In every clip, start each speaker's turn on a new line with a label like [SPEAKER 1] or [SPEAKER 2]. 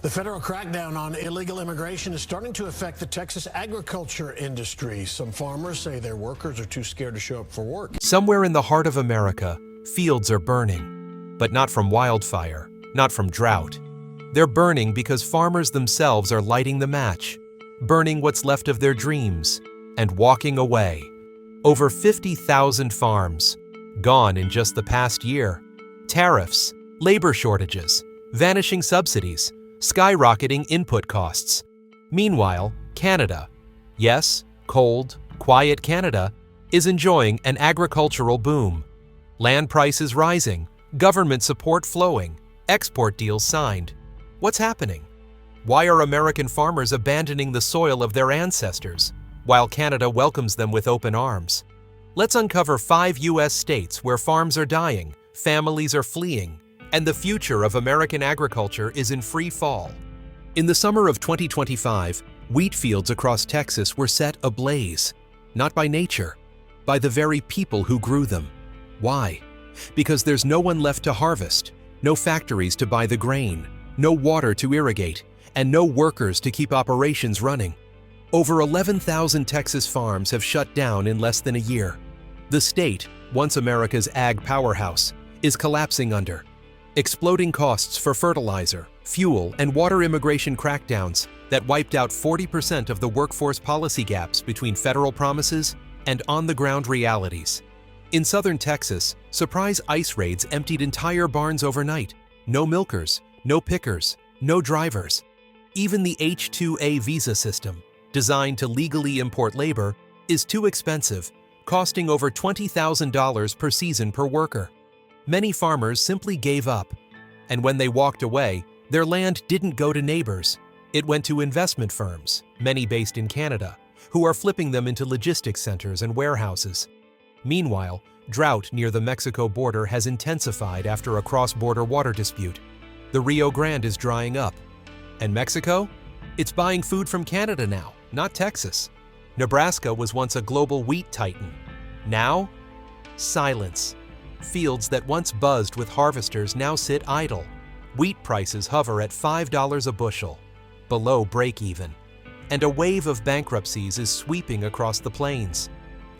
[SPEAKER 1] The federal crackdown on illegal immigration is starting to affect the Texas agriculture industry. Some farmers say their workers are too scared to show up for work.
[SPEAKER 2] Somewhere in the heart of America, fields are burning. But not from wildfire, not from drought. They're burning because farmers themselves are lighting the match, burning what's left of their dreams, and walking away. Over 50,000 farms, gone in just the past year. Tariffs, labor shortages, vanishing subsidies, skyrocketing input costs. Meanwhile, Canada, yes, cold, quiet Canada, is enjoying an agricultural boom. Land prices rising, government support flowing, export deals signed. What's happening? Why are American farmers abandoning the soil of their ancestors, while Canada welcomes them with open arms? Let's uncover 5 U.S. states where farms are dying, families are fleeing, and the future of American agriculture is in free fall. In the summer of 2025, wheat fields across Texas were set ablaze, not by nature, by the very people who grew them. Why? Because there's no one left to harvest, no factories to buy the grain, no water to irrigate, and no workers to keep operations running. Over 11,000 Texas farms have shut down in less than a year. The state, once America's ag powerhouse, is collapsing under exploding costs for fertilizer, fuel, and water immigration crackdowns that wiped out 40% of the workforce policy gaps between federal promises and on-the-ground realities. In southern Texas, surprise ice raids emptied entire barns overnight. No milkers, no pickers, no drivers. Even the H-2A visa system, designed to legally import labor, is too expensive, costing over $20,000 per season per worker. Many farmers simply gave up, and when they walked away, their land didn't go to neighbors. It went to investment firms, many based in Canada, who are flipping them into logistics centers and warehouses. Meanwhile, drought near the Mexico border has intensified after a cross-border water dispute. The Rio Grande is drying up. And Mexico? It's buying food from Canada now, not Texas. Nebraska was once a global wheat titan. Now, silence. Fields that once buzzed with harvesters now sit idle. Wheat prices hover at $5 a bushel, below break-even. And a wave of bankruptcies is sweeping across the plains.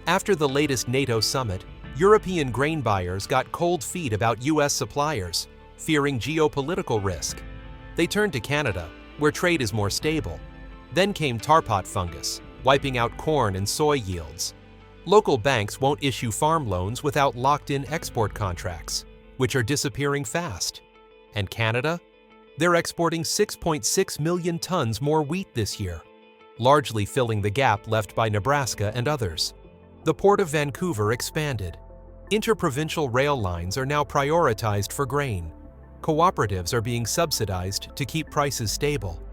[SPEAKER 2] After the latest NATO summit, European grain buyers got cold feet about U.S. suppliers, fearing geopolitical risk. They turned to Canada, where trade is more stable. Then came tar pot fungus, wiping out corn and soy yields. Local banks won't issue farm loans without locked-in export contracts, which are disappearing fast. And Canada? They're exporting 6.6 million tons more wheat this year, largely filling the gap left by Nebraska and others. The Port of Vancouver expanded. Interprovincial rail lines are now prioritized for grain. Cooperatives are being subsidized to keep prices stable.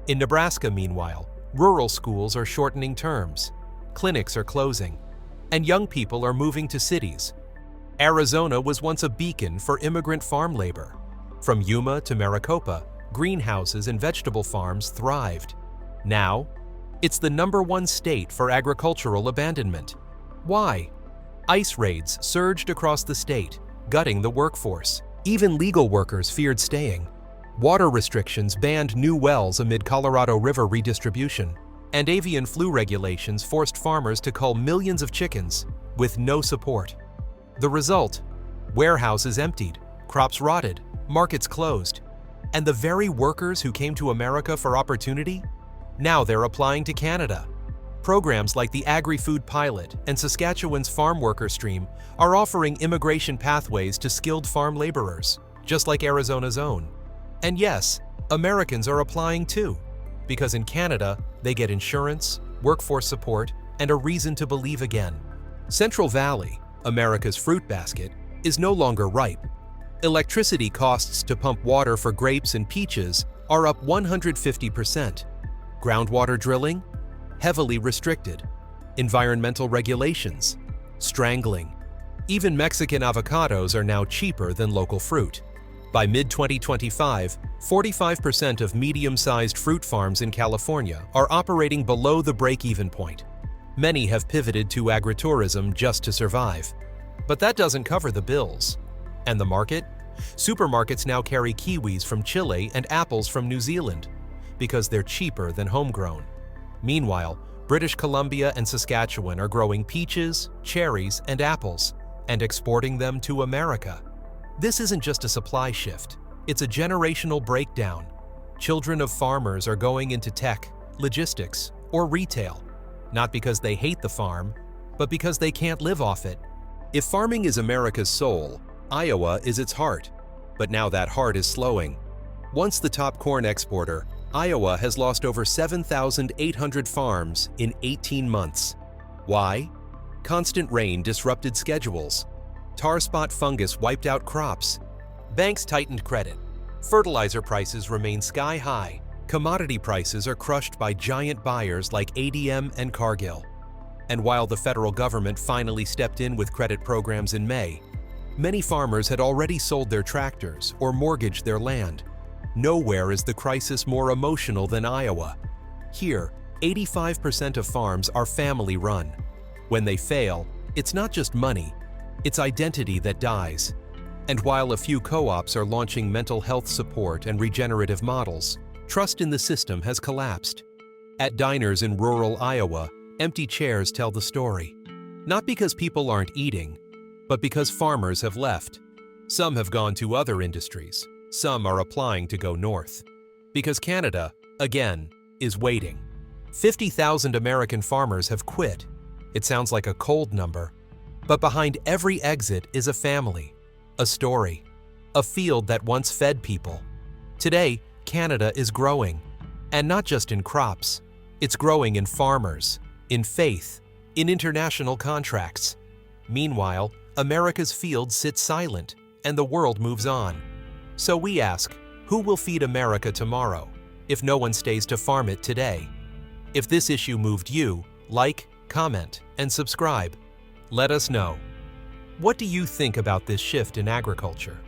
[SPEAKER 2] In Nebraska, meanwhile, rural schools are shortening terms, clinics are closing, and young people are moving to cities. Arizona was once a beacon for immigrant farm labor. From Yuma to Maricopa, greenhouses and vegetable farms thrived. Now, it's the #1 state for agricultural abandonment. Why? Ice raids surged across the state, gutting the workforce. Even legal workers feared staying. Water restrictions banned new wells amid Colorado River redistribution, and avian flu regulations forced farmers to cull millions of chickens with no support. The result? Warehouses emptied, crops rotted, markets closed. And the very workers who came to America for opportunity? Now they're applying to Canada. Programs like the Agri Food Pilot and Saskatchewan's Farm Worker Stream are offering immigration pathways to skilled farm laborers, just like Arizona's own. And yes, Americans are applying too, because in Canada, they get insurance, workforce support, and a reason to believe again. Central Valley, America's fruit basket, is no longer ripe. Electricity costs to pump water for grapes and peaches are up 150%. Groundwater drilling? Heavily restricted. Environmental regulations? Strangling. Even Mexican avocados are now cheaper than local fruit. By mid-2025, 45% of medium-sized fruit farms in California are operating below the break-even point. Many have pivoted to agritourism just to survive. But that doesn't cover the bills. And the market? Supermarkets now carry kiwis from Chile and apples from New Zealand because they're cheaper than homegrown. Meanwhile, British Columbia and Saskatchewan are growing peaches, cherries, and apples and exporting them to America. This isn't just a supply shift, it's a generational breakdown. Children of farmers are going into tech, logistics, or retail, not because they hate the farm, but because they can't live off it. If farming is America's soul, Iowa is its heart. But now that heart is slowing. Once the top corn exporter, Iowa has lost over 7,800 farms in 18 months. Why? Constant rain disrupted schedules. Tar spot fungus wiped out crops. Banks tightened credit. Fertilizer prices remain sky high. Commodity prices are crushed by giant buyers like ADM and Cargill. And while the federal government finally stepped in with credit programs in May, many farmers had already sold their tractors or mortgaged their land. Nowhere is the crisis more emotional than Iowa. Here, 85% of farms are family-run. When they fail, it's not just money, it's identity that dies. And while a few co-ops are launching mental health support and regenerative models, trust in the system has collapsed. At diners in rural Iowa, empty chairs tell the story. Not because people aren't eating, but because farmers have left. Some have gone to other industries. Some are applying to go north. Because Canada, again, is waiting. 50,000 American farmers have quit. It sounds like a cold number. But behind every exit is a family, a story, a field that once fed people. Today, Canada is growing. And not just in crops. It's growing in farmers, in faith, in international contracts. Meanwhile, America's fields sit silent, and the world moves on. So we ask, who will feed America tomorrow, if no one stays to farm it today? If this issue moved you, like, comment, and subscribe. Let us know. What do you think about this shift in agriculture?